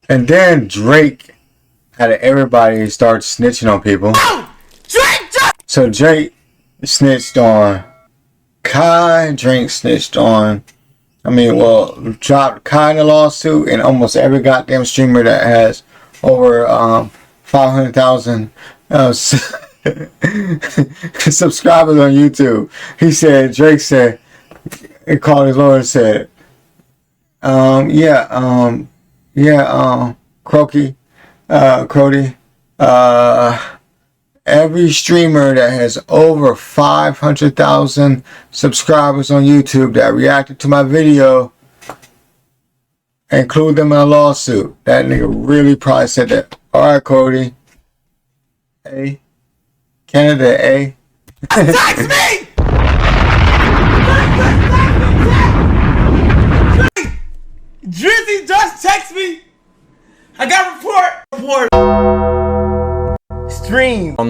And then Drake, out of everybody, starts snitching on people. So Drake snitched on Kai. Drake snitched on, dropped Kai in a lawsuit, and almost every goddamn streamer that has over 500,000 subscribers on YouTube. Drake said, he called his lawyer and said, Crody, every streamer that has over 500,000 subscribers on YouTube that reacted to my video, include them in a lawsuit. That nigga really probably said that. Alright, Cody. A. Canada, A. Text me! Drizzy just text me. I got report. Stream. I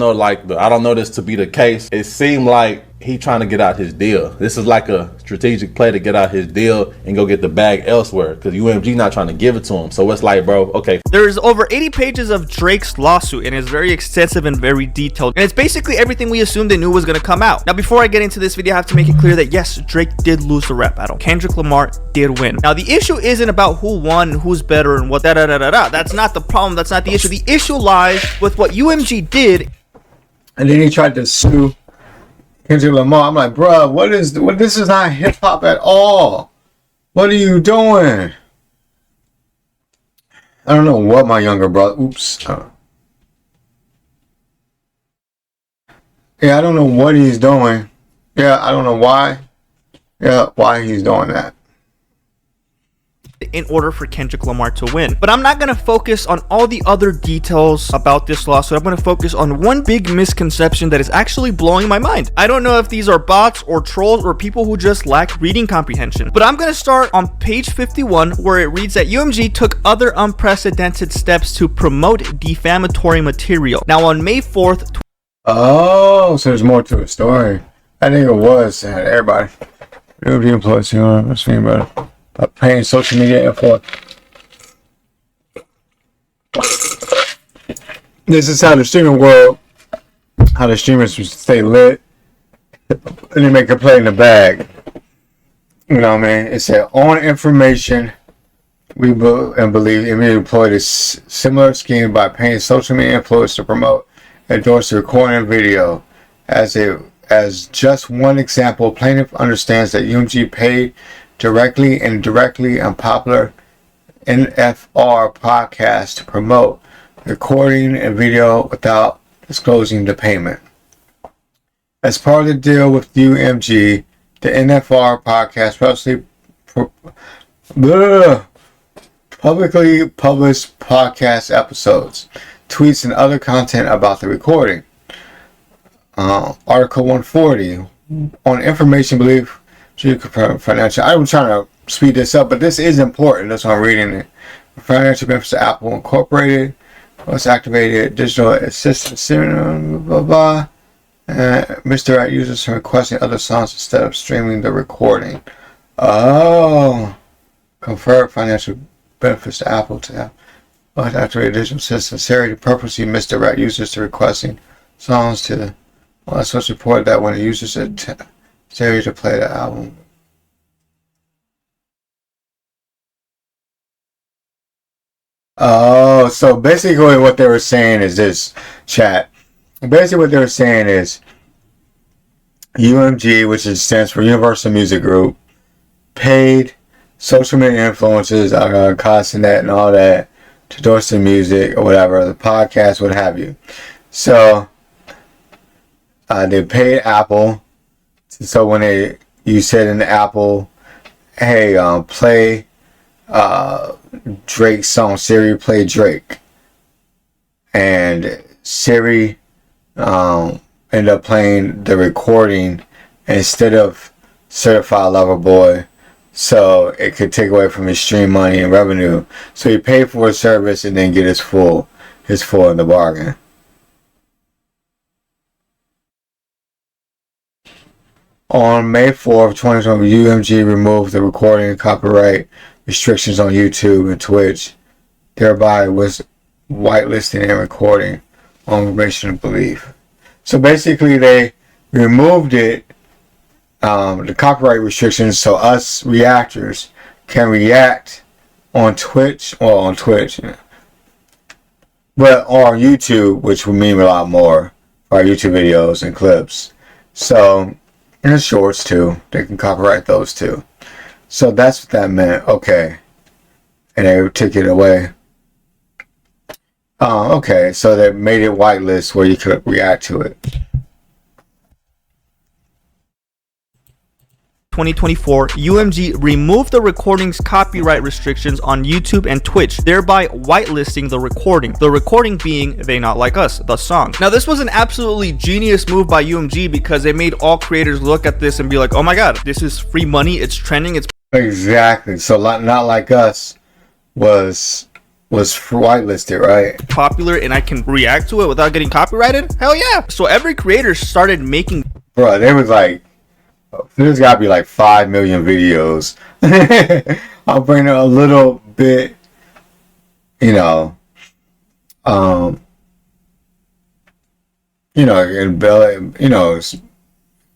don't know this to be the case. It seemed like he trying to get out his deal. This is like a strategic play to get out his deal and go get the bag elsewhere, because UMG not trying to give it to him. So it's like, bro, okay. There's over 80 pages of Drake's lawsuit, and it's very extensive and very detailed, and it's basically everything we assumed they knew was going to come out. Now, before I get into this video, I have to make it clear that yes, Drake did lose the rap battle. Kendrick Lamar did win. Now, the issue isn't about who won, who's better, and what That's not the problem. That's not the issue. The issue lies with what UMG did. And then he tried to sue Kendrick Lamar. I'm like, bruh, this is not hip hop at all. What are you doing? I don't know what my younger brother. Yeah, I don't know what he's doing. Yeah, I don't know why. Yeah, why he's doing that. In order for Kendrick Lamar to win. But I'm not going to focus on all the other details about this lawsuit. I'm going to focus on one big misconception that is actually blowing my mind. I don't know if these are bots or trolls or people who just lack reading comprehension. But I'm going to start on page 51, where it reads that UMG took other unprecedented steps to promote defamatory material. Now on May 4th... Oh, so there's more to a story. I think it was everybody. UMG employees, let's think about it. Paying social media influence. This is how the streaming world, how the streamers stay lit, and they make a play in the bag. You know what I mean? It said, on information, we believe immediately employed a similar scheme by paying social media influencers to promote, endorse the recording video. As just one example, plaintiff understands that UMG paid directly and indirectly on popular NFR podcasts to promote recording and video without disclosing the payment. As part of the deal with UMG, the NFR podcast publicly published podcast episodes, tweets, and other content about the recording. Article 140 on information belief. Financial. I'm trying to speed this up, but this is important. That's why I'm reading it. Financial benefits to Apple Incorporated was activated digital assistant blah blah. Misdirect users from requesting other songs instead of streaming the recording. Oh, conferred financial benefits to Apple to activate digital assistant. Siri to purposely misdirect users to requesting songs to. Well, that's what's reported that when the users Siri to play the album. Oh, so basically what they were saying is this, chat. Basically what they were saying is UMG, which stands for Universal Music Group, paid social media influencers, Kai Cenat and all that, to endorse the music or whatever, the podcast, what have you. So they paid Apple. So when you said in the Apple, hey, play Drake's song, Siri play Drake, and Siri ended up playing the recording instead of Certified Lover Boy, so it could take away from his stream money and revenue. So he paid for a service and then get his full in the bargain. On May 4th, 2020, UMG removed the recording and copyright restrictions on YouTube and Twitch thereby was whitelisting and recording on information and belief. So basically, they removed it, the copyright restrictions, so us reactors can react on Twitch, well, on Twitch, but on YouTube, which would mean a lot more for our YouTube videos and clips. So, and the shorts too, they can copyright those too. So that's what that meant. Okay, and they took it away. Okay, so they made it whitelist where you could react to it. 2024, UMG removed the recording's copyright restrictions on YouTube and Twitch, thereby whitelisting the recording. The recording being They Not Like Us, the song. Now, this was an absolutely genius move by UMG because it made all creators look at this and be like, oh my god, this is free money, it's trending, it's... Exactly. So Not Like Us was whitelisted, right? popular, and I can react to it without getting copyrighted? Hell yeah. So every creator started making... Bro, there was like, there's gotta be like 5 million videos. I'll bring it a little bit, and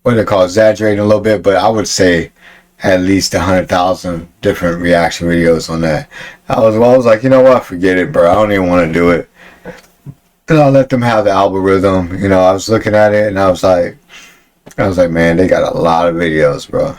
what they call exaggerating a little bit, but I would say at least 100,000 different reaction videos on that. I was like, you know what, forget it, bro. I don't even want to do it. And I'll let them have the algorithm. I was looking at it and I was like, man, they got a lot of videos, bro.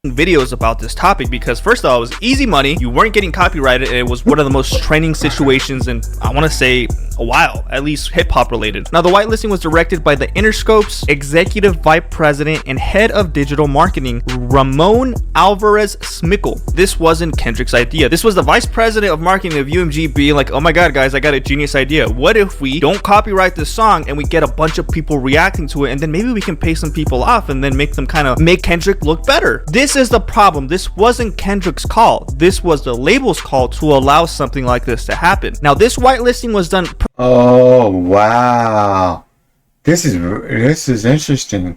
videos about this topic because first of all, it was easy money, you weren't getting copyrighted, and it was one of the most trending situations in, I want to say, a while, at least hip-hop related. Now, the whitelisting was directed by the Interscope's executive vice president and head of digital marketing, Ramon Alvarez Smickle. This wasn't Kendrick's idea. This was the vice president of marketing of UMG being like, oh my god, guys, I got a genius idea. What if we don't copyright this song and we get a bunch of people reacting to it, and then maybe we can pay some people off and then make them kind of make Kendrick look better? This is the problem. This wasn't Kendrick's call. This was the label's call to allow something like this to happen. Now, this whitelisting was done... Oh, wow. This is interesting.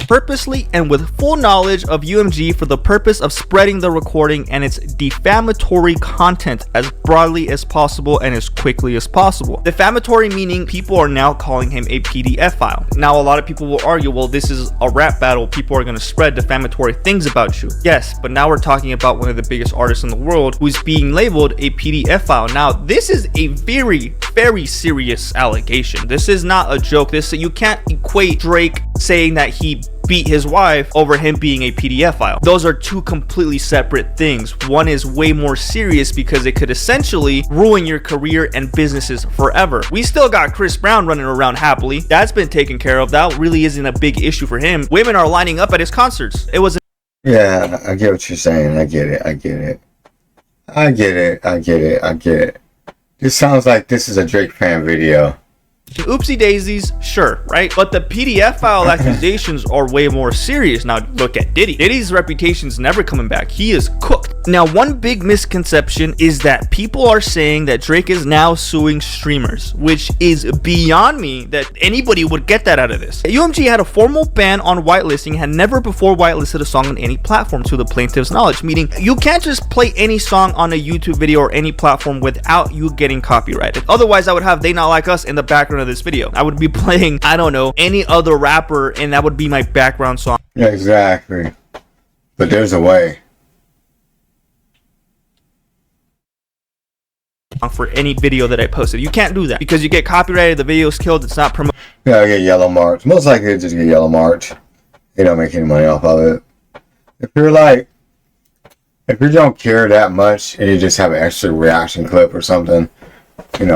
purposely and with full knowledge of UMG for the purpose of spreading the recording and its defamatory content as broadly as possible and as quickly as possible. Defamatory meaning people are now calling him a PDF file. Now, a lot of people will argue, well, this is a rap battle. People are going to spread defamatory things about you. Yes, but now we're talking about one of the biggest artists in the world who's being labeled a PDF file. Now, this is a very, very serious allegation. This is not a joke. You can't equate Drake saying that he beat his wife over him being a PDF file. Those are two completely separate things. One is way more serious because it could essentially ruin your career and businesses forever. We still got Chris Brown running around happily. That's been taken care of. That really isn't a big issue for him. Women are lining up at his concerts. It was Yeah, I get what you're saying. I get it. This sounds like this is a Drake fan video. oopsie daisies, sure, right? But the PDF file accusations are way more serious. Now look at Diddy. Diddy's reputation's never coming back. He is cooked. Now, one big misconception is that people are saying that Drake is now suing streamers, which is beyond me that anybody would get that out of this. UMG had a formal ban on whitelisting, had never before whitelisted a song on any platform to the plaintiff's knowledge, meaning you can't just play any song on a YouTube video or any platform without you getting copyrighted. Otherwise, I would have They Not Like Us in the background of this video. I would be playing, I don't know, any other rapper, and that would be my background song. Yeah, exactly. But there's a way. For any video that I posted. You can't do that because you get copyrighted, the video's killed, it's not promoted. Yeah, I get yellow marked. Most likely just get yellow marked. They don't make any money off of it. If you don't care that much and you just have an extra reaction clip or something, you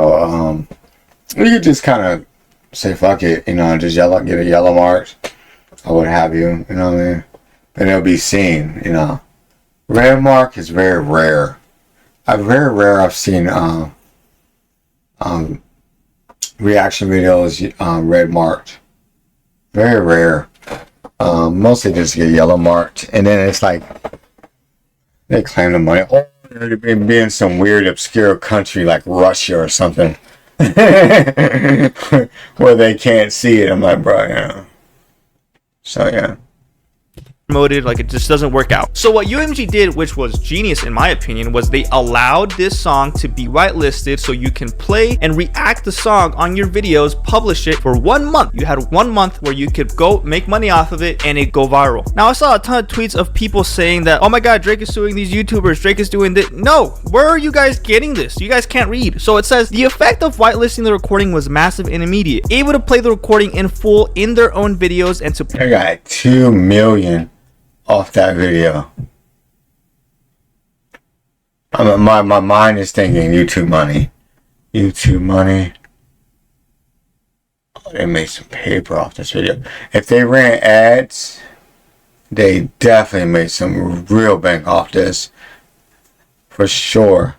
could just kind of say fuck it, just get a yellow marked or what have you, you know what I mean? And it'll be seen, Red mark is very rare. Very rare I've seen reaction videos red marked. Very rare. Mostly just get yellow marked, and then it's like they claim the money. Oh, they've been in some weird obscure country like Russia or something where they can't see it. I'm like, bro, So yeah. promoted, like it just doesn't work out. So what UMG did, which was genius in my opinion, was they allowed this song to be whitelisted so you can play and react the song on your videos, publish it for 1 month. You had 1 month where you could go make money off of it and it go viral. Now I saw a ton of tweets of people saying that, oh my god, Drake is suing these YouTubers, Drake is doing this. No, where are you guys getting this? You guys can't read. So it says the effect of whitelisting the recording was massive and immediate, able to play the recording in full in their own videos and to I got 2 million off that video. My mind is thinking YouTube money. YouTube money. Oh, they made some paper off this video. If they ran ads, they definitely made some real bank off this. For sure.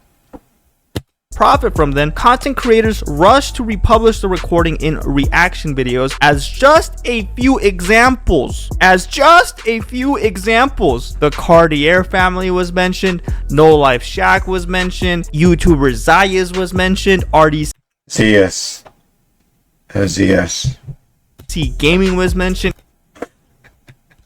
profit from them, content creators rush to republish the recording in reaction videos as just a few examples. The Cartier family was mentioned, No Life Shaq was mentioned, YouTuber Zayas was mentioned, RDC Gaming was mentioned,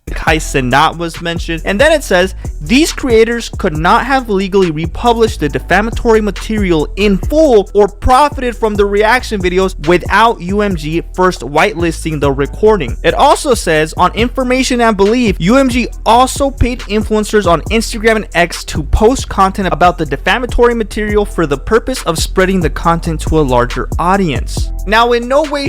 Kai Cenat was mentioned, and then it says these creators could not have legally republished the defamatory material in full or profited from the reaction videos without UMG first whitelisting the recording. It also says on information and belief, UMG also paid influencers on Instagram and X to post content about the defamatory material for the purpose of spreading the content to a larger audience. Now, in no way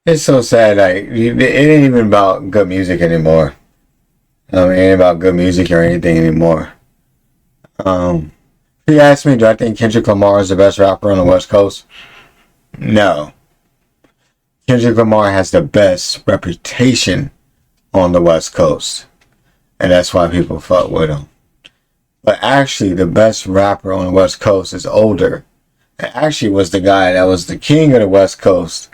It's so sad. Like, it ain't even about good music anymore. It ain't about good music or anything anymore. If you ask me, do I think Kendrick Lamar is the best rapper on the West Coast? No. Kendrick Lamar has the best reputation on the West Coast, and that's why people fuck with him. But actually, the best rapper on the West Coast is older. It actually was the guy that was the king of the West Coast.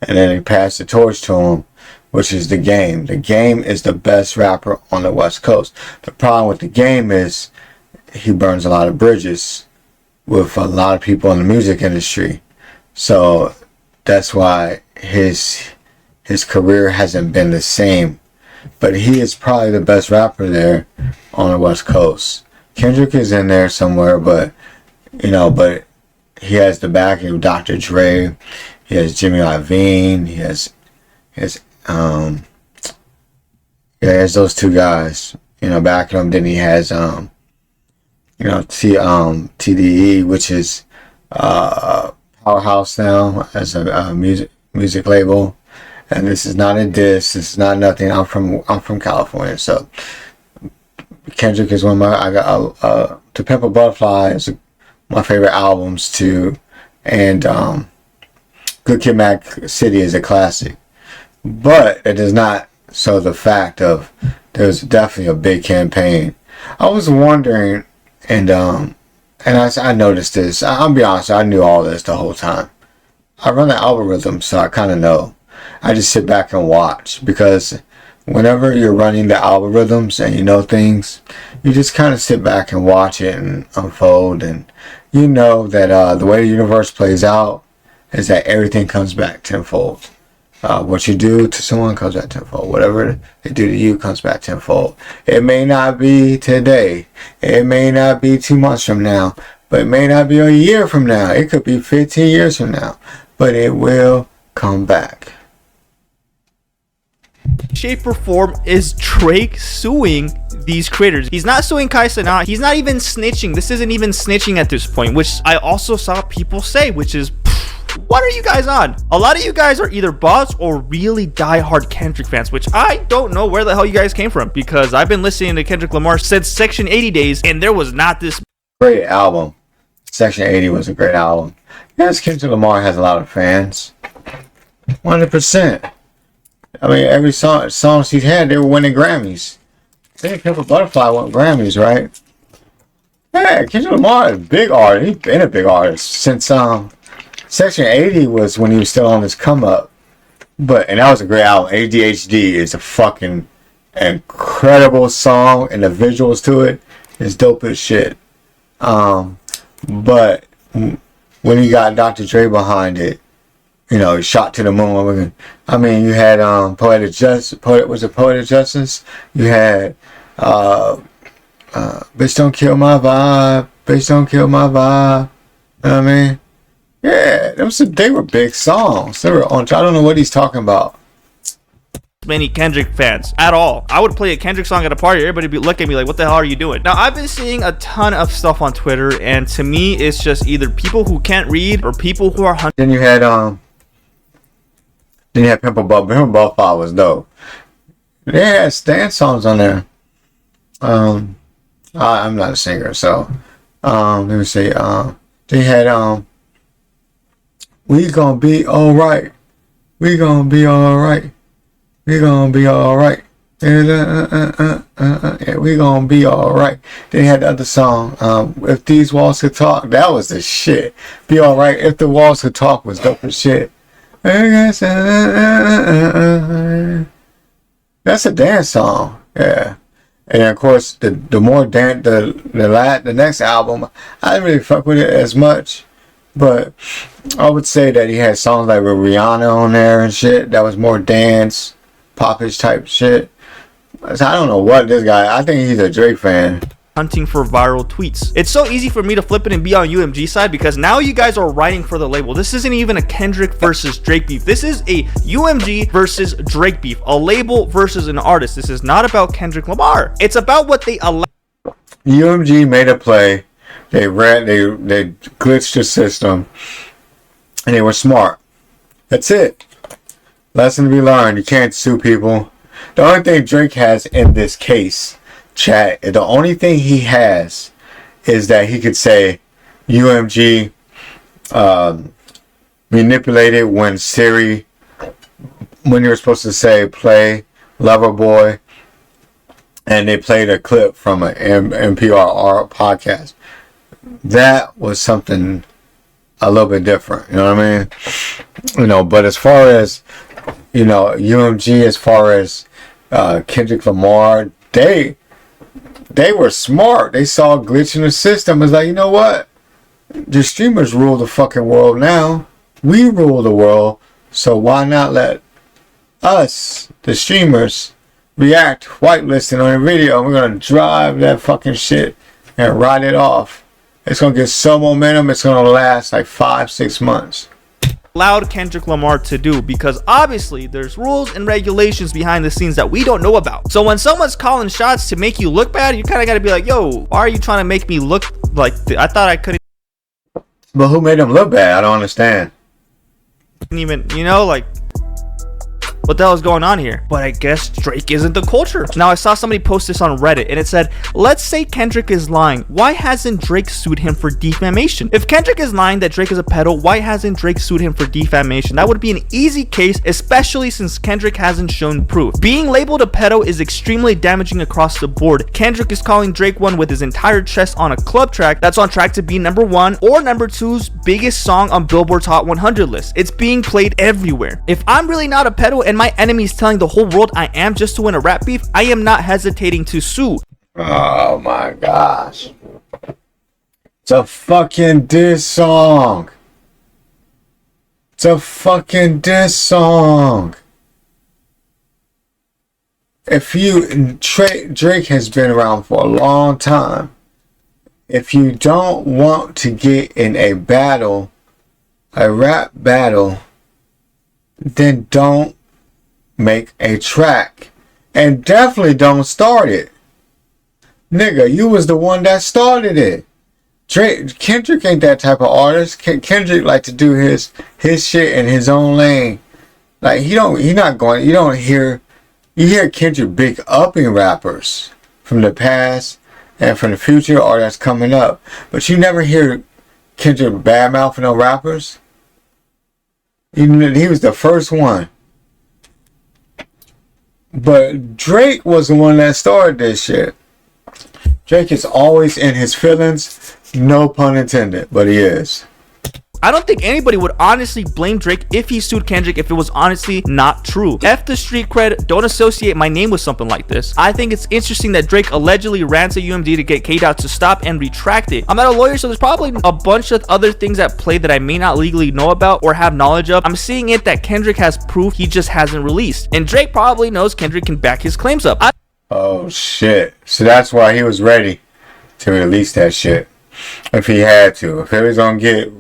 And then he passed the torch to him, which is The Game. The Game is the best rapper on the West Coast. The problem with The Game is he burns a lot of bridges with a lot of people in the music industry. So that's why his career hasn't been the same. But he is probably the best rapper there on the West Coast. Kendrick is in there somewhere, but he has the backing of Dr. Dre. He has Jimmy Iovine. He has those two guys, backing him. Then he has TDE, which is Powerhouse now as a music label. And this is not a diss. This is not nothing. I'm from California, so Kendrick is one of my. I got To Pimp a Butterfly is my favorite albums too, and Good Kid, Mad City is a classic, but it does not show the fact of there's definitely a big campaign. I was wondering, and I noticed this. I'll be honest, I knew all this the whole time. I run the algorithm, so I kind of know. I just sit back and watch, because whenever you're running the algorithms and you know things, you just kind of sit back and watch it and unfold, and you know that the way the universe plays out is that everything comes back tenfold. What you do to someone comes back tenfold. Whatever they do to you comes back tenfold. It may not be today. It may not be 2 months from now. But it may not be a year from now. It could be 15 years from now. But it will come back. shape or form is Drake suing these creators. He's not suing Kai Cenat. He's not even snitching. This isn't even snitching at this point, which I also saw people say, which is, what are you guys on? A lot of you guys are either bots or really diehard Kendrick fans, which I don't know where the hell you guys came from, because I've been listening to Kendrick Lamar since Section 80 days, and there was not this great album. Section 80 was a great album. Yes, Kendrick Lamar has a lot of fans. 100%. I mean, every songs he's had, they were winning Grammys. I think Pimp a Butterfly won Grammys, right? Yeah, Kendrick Lamar is a big artist. He's been a big artist since Section 80 was when he was still on his come up. And that was a great album. ADHD is a fucking incredible song, and the visuals to it is dope as shit. But when you got Dr. Dre behind it, you know, Shot to the Moon. I mean, you had Poetic Justice. You had Bitch Don't Kill My Vibe. Bitch Don't Kill My Vibe. You know what I mean? Yeah, they were big songs. They were on. I don't know what he's talking about. Many Kendrick fans at all. I would play a Kendrick song at a party, everybody would look at me like, what the hell are you doing? Now, I've been seeing a ton of stuff on Twitter, and to me, it's just either people who can't read or people who are hunting. Then you had Pimple Buff. Pimple Buff was dope. They had dance songs on there. I'm not a singer, so let me see. They had We Gonna Be Alright. We Gonna Be Alright. We Gonna Be Alright. Yeah, we gonna be alright. They had the other song, If These Walls Could Talk. That was the shit. Be Alright. If the Walls Could Talk was dope as shit. That's a dance song. Yeah. And of course, the next album, I didn't really fuck with it as much, but I would say that he had songs like with Rihanna on there and shit. That was more dance, popish type shit. So I don't know what this guy. I think he's a Drake fan. Hunting for viral tweets. It's so easy for me to flip it and be on UMG side because now you guys are writing for the label. This isn't even a Kendrick versus Drake beef. This is a UMG versus Drake beef. A label versus an artist. This is not about Kendrick Lamar. It's about what they allow. UMG made a play. They glitched the system, and they were smart. That's it. Lesson to be learned. You can't sue people. The only thing Drake has in this case, chat, the only thing he has is that he could say UMG manipulated when you're supposed to say play Loverboy, and they played a clip from an NPR podcast. That was something a little bit different, you know what I mean? You know, but as far as, you know, UMG, as far as Kendrick Lamar, they were smart. They saw a glitch in the system. It's like, you know what? The streamers rule the fucking world now. We rule the world. So why not let us, the streamers, react whitelisting on a video? We're going to drive that fucking shit and ride it off. It's going to get so momentum. It's going to last like 5-6 months. Allowed Kendrick Lamar to do, because obviously there's rules and regulations behind the scenes that we don't know about. So when someone's calling shots to make you look bad, you kind of got to be like, yo, why are you trying to make me look like I thought I couldn't But who made him look bad? I don't understand. even, you know, like, what the hell is going on here? But I guess Drake isn't the culture. Now, I saw somebody post this on Reddit, and it said, let's say Kendrick is lying. Why hasn't Drake sued him for defamation? If Kendrick is lying that Drake is a pedo, why hasn't Drake sued him for defamation? That would be an easy case, especially since Kendrick hasn't shown proof. Being labeled a pedo is extremely damaging across the board. Kendrick is calling Drake one with his entire chest on a club track that's on track to be #1 or #2's biggest song on Billboard's Hot 100 list. It's being played everywhere. If I'm really not a pedo and my enemies telling the whole world I am just to win a rap beef, I am not hesitating to sue. Oh my gosh. It's a fucking diss song. It's a fucking diss song. If you, Drake has been around for a long time. If you don't want to get in a battle, a rap battle, then don't make a track, and definitely don't start it. Nigga, you was the one that started it. Kendrick ain't that type of artist. Kendrick like to do his shit in his own lane. Like you hear Kendrick big upping rappers from the past and from the future or that's coming up, but you never hear Kendrick badmouthing no rappers. He was the first one. But Drake was the one that started this shit. Drake is always in his feelings, no pun intended, but he is. I don't think anybody would honestly blame Drake if he sued Kendrick if it was honestly not true. F the street cred, don't associate my name with something like this. I think it's interesting that Drake allegedly ran to UMG to get K-Dot to stop and retract it. I'm not a lawyer, so there's probably a bunch of other things at play that I may not legally know about or have knowledge of. I'm seeing it that Kendrick has proof he just hasn't released, and Drake probably knows Kendrick can back his claims up. Oh shit. So that's why he was ready to release that shit. If he had to. If it was gonna get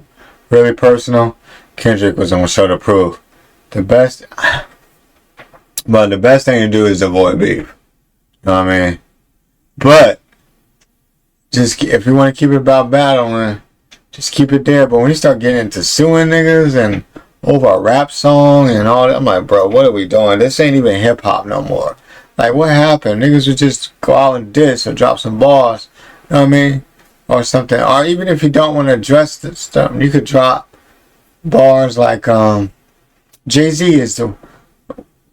really personal, Kendrick was gonna show the proof. The best thing to do is avoid beef. You know what I mean? But just if you want to keep it about battling, just keep it there. But when you start getting into suing niggas and over a rap song and all that, I'm like, bro, what are we doing? This ain't even hip hop no more. Like, what happened? Niggas would just go out and diss or drop some bars. You know what I mean? Or something. Or even if you don't want to address this stuff, you could drop bars like Jay-Z is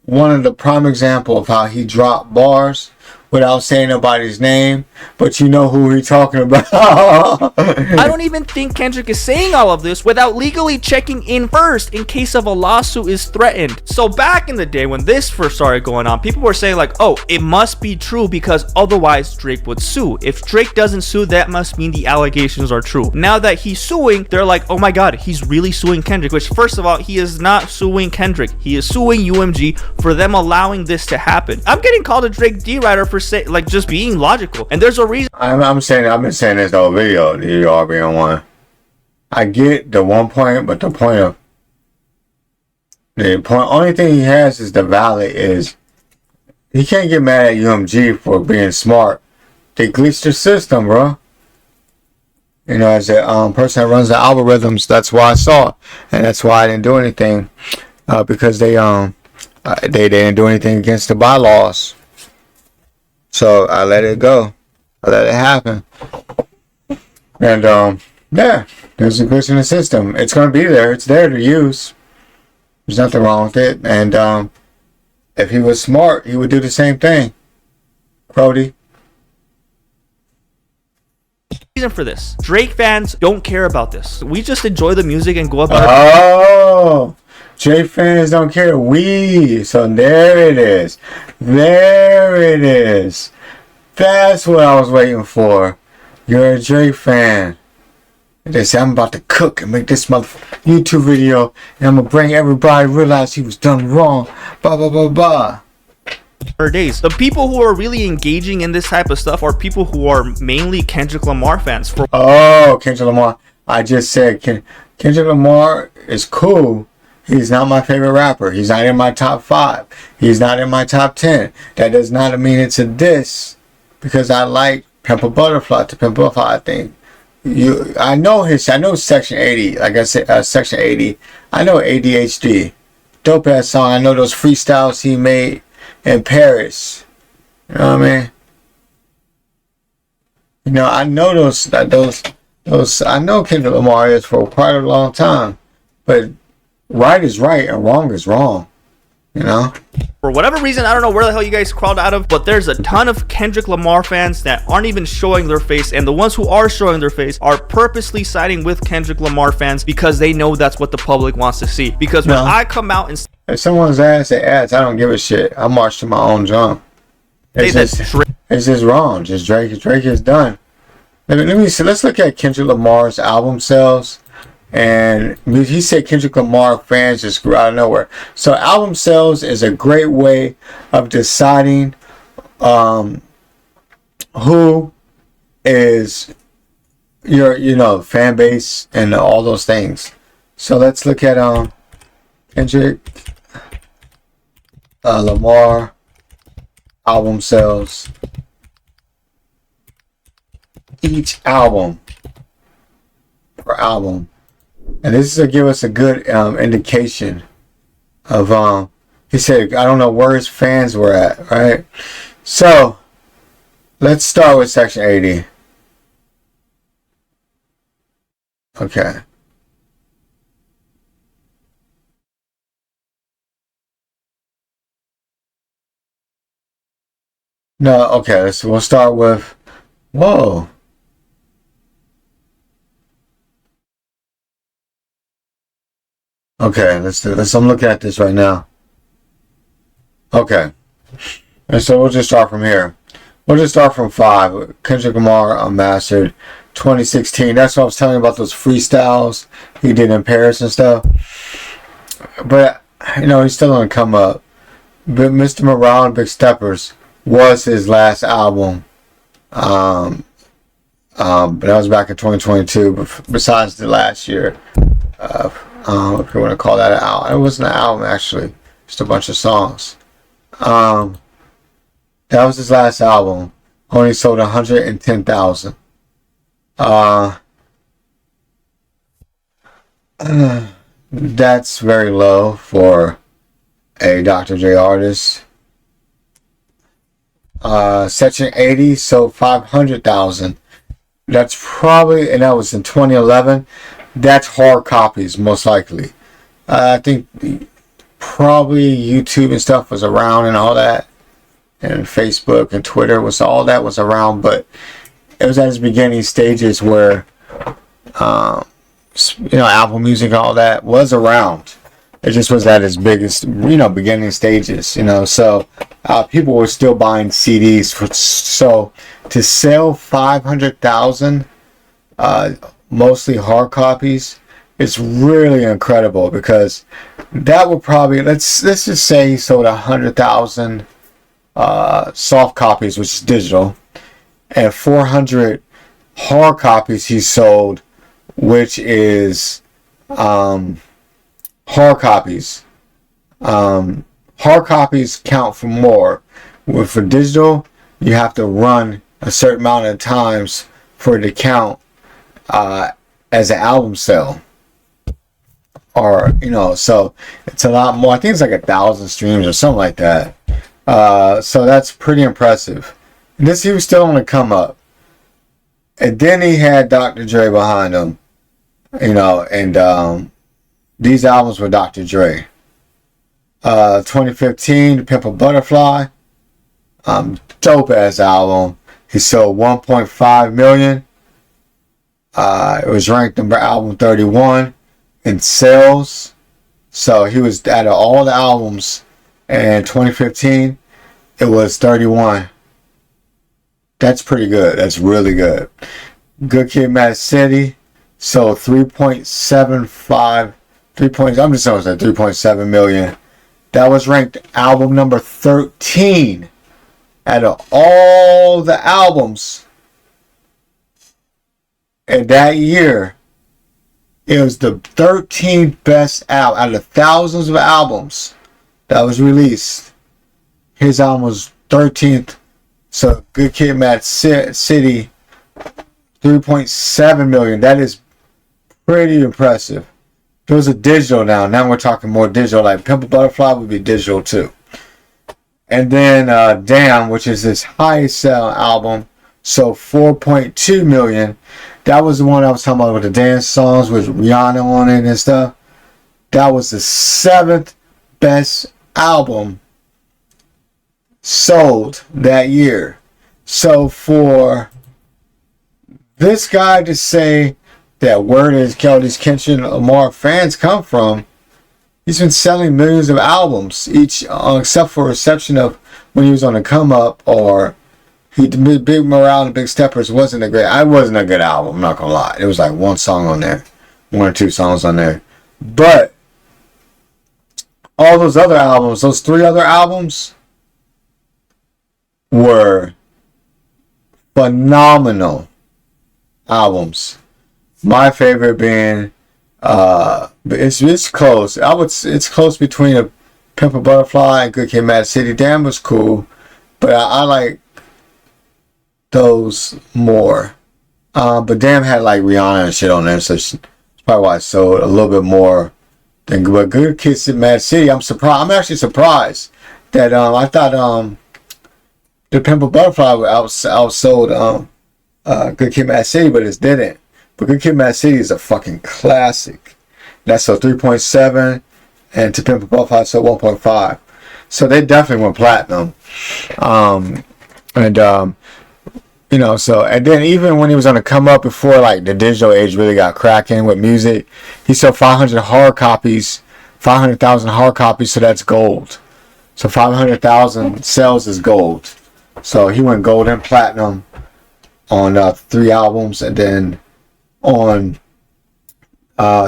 one of the prime example of how he dropped bars without saying nobody's name, but you know who he's talking about. I don't even think Kendrick is saying all of this without legally checking in first in case of a lawsuit is threatened. So back in the day when this first started going on, people were saying like, oh, it must be true because otherwise Drake would sue. If Drake doesn't sue, that must mean the allegations are true. Now that he's suing, they're like, oh my god, he's really suing Kendrick, which first of all, he is not suing Kendrick. He is suing UMG for them allowing this to happen. I'm getting called a Drake D-writer for say, like just being logical, and there's a reason. I've been saying this the whole video. You already on one. I get the one point, but the only thing he has is the valid is he can't get mad at UMG for being smart. They glitched the system, bro. You know, as a person that runs the algorithms, that's why I saw it, and that's why I didn't do anything because they didn't do anything against the bylaws. So I let it go. I let it happen. And yeah, there's a glitch in the system. It's gonna be there. It's there to use. There's nothing wrong with it. And if he was smart, he would do the same thing. Brody. Reason for this. Drake fans don't care about this. We just enjoy the music and go about Oh, Drake fans don't care. So there it is. There it is. That's what I was waiting for. You're a Drake fan. They say I'm about to cook and make this YouTube video, and I'm gonna bring everybody to realize he was done wrong. Blah blah blah blah. days. The people who are really engaging in this type of stuff are people who are mainly Kendrick Lamar fans. Oh, Kendrick Lamar. I just said Kendrick Lamar is cool. He's not my favorite rapper. He's not in my top 5. He's not in my top 10. That does not mean it's a diss, because I like Pimp a Butterfly to Pimp a Butterfly. I think I know Section 80. Like I said, Section 80. I know ADHD. Dope ass song. I know those freestyles he made in Paris. You know what I mean? You know, I know those. I know Kendrick Lamar is for quite a long time, but right is right and wrong is wrong. You know? For whatever reason, I don't know where the hell you guys crawled out of, but there's a ton of Kendrick Lamar fans that aren't even showing their face, and the ones who are showing their face are purposely siding with Kendrick Lamar fans because they know that's what the public wants to see. Because when I come out and if someone's ass at ads, I don't give a shit. I march to my own drum. It's just wrong. Just Drake is done. Let me see. Let's look at Kendrick Lamar's album sales. And he said Kendrick Lamar fans just grew out of nowhere. So album sales is a great way of deciding who is your fan base and all those things. So let's look at Kendrick Lamar album sales. Each album per album. And this is to give us a good indication of he said, I don't know where his fans were at, right? So let's start with Section 80. Okay. No, okay, so we'll start with whoa. Okay, let's do this. I'm looking at this right now. Okay. And so we'll just start from here. We'll just start from 5. Kendrick Lamar Unmastered 2016. That's what I was telling you about, those freestyles he did in Paris and stuff. But, you know, he's still on the come up. But Mr. Morale and Big Steppers was his last album. But that was back in 2022. But besides the last year, if you want to call that an album, it wasn't an album actually, just a bunch of songs. That was his last album. Only sold 110,000. That's very low for a Dr. Dre artist. Section 80 sold 500,000. That's probably, and that was in 2011. That's hard copies, most likely. I think probably YouTube and stuff was around and all that, and Facebook and Twitter was, all that was around, but it was at its beginning stages where, Apple Music and all that was around. It just was at its biggest, beginning stages, so people were still buying CDs so to sell 500,000, mostly hard copies, it's really incredible, because that will probably, let's just say he sold 100,000 soft copies, which is digital, and 400 hard copies he sold, which is hard copies. Hard copies count for more. For digital, you have to run a certain amount of times for it to count as an album sale. Or, so it's a lot more. I think it's like 1,000 streams or something like that. So that's pretty impressive. He was still on the come up. And then he had Dr. Dre behind him, and these albums were Dr. Dre. 2015, To Pimp a Butterfly, dope ass album. He sold 1.5 million. It was ranked number album 31 in sales. So he was, out of all the albums in 2015, it was 31. That's pretty good. That's really good. Good Kid, Mad City sold 3.75. I'm just going to say 3.7 million. That was ranked album number 13 out of all the albums in that year. It was the 13th best album out of thousands of albums that was released. His album was 13th. So Good Kid, Mad City, 3.7 million. That is pretty impressive. Those are digital now. Now we're talking more digital. Like Pimp a Butterfly would be digital too. And then Damn, which is his highest selling album, so 4.2 million. That was the one I was talking about with the dance songs with Rihanna on it and stuff. That was the 7th best album sold that year. So for this guy to say that where does Kelly's Kenshin Lamar fans come from, he's been selling millions of albums each, except for a exception of when he was on the come up, or Big Morale and Big Steppers wasn't a good album, I'm not gonna lie. It was like one song on there, 1 or 2 songs on there. But all those other albums, those 3 other albums were phenomenal albums. My favorite being it's close. It's close between a Pimp a Butterfly and Good Kid, Mad City. Damn was cool, but I like those more. But Damn had like Rihanna and shit on there, so that's probably why I sold a little bit more than Good Kid, Mad City. I'm surprised. I'm actually surprised that I thought the Pimp a Butterfly outsold Good Kid, Mad City, but it didn't. But Good Kid, Mad City is a fucking classic. That's so 3.7, and To Pimp a Butterfly so 1.5. So they definitely went platinum. So, and then even when he was on the come up before like the digital age really got cracking with music, he sold 500 hard copies 500,000 hard copies, so that's gold. So 500,000 sales is gold. So he went gold and platinum on 3 albums, and then on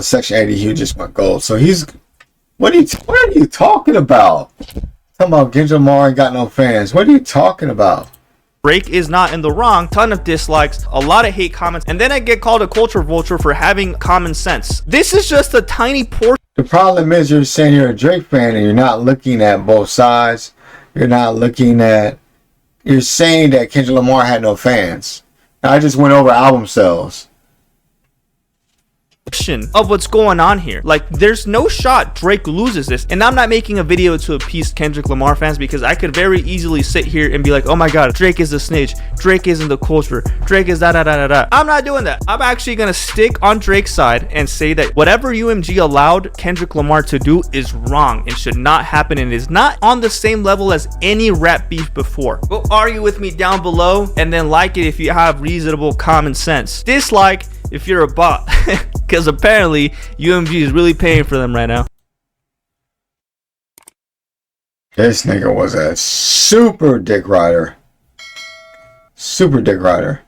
Section 80 he just went gold. So he's what are you talking about? Talking about Kendrick Lamar ain't got no fans. What are you talking about? Drake is not in the wrong. Ton of dislikes, a lot of hate comments, and then I get called a culture vulture for having common sense. This is just a tiny portion. The problem is you're saying you're a Drake fan and you're not looking at both sides. You're saying that Kendrick Lamar had no fans. Now, I just went over album sales Of what's going on here. Like, there's no shot Drake loses this. And I'm not making a video to appease Kendrick Lamar fans, because I could very easily sit here and be like, oh my god, Drake is a snitch, Drake isn't the culture, Drake is da da da da da. I'm not doing that. I'm actually gonna stick on Drake's side and say that whatever UMG allowed Kendrick Lamar to do is wrong and should not happen, and is not on the same level as any rap beef before. Go argue with me down below, and then like it if you have reasonable common sense. Dislike if you're a bot, because apparently UMG is really paying for them right now. This nigga was a super dick rider. Super dick rider.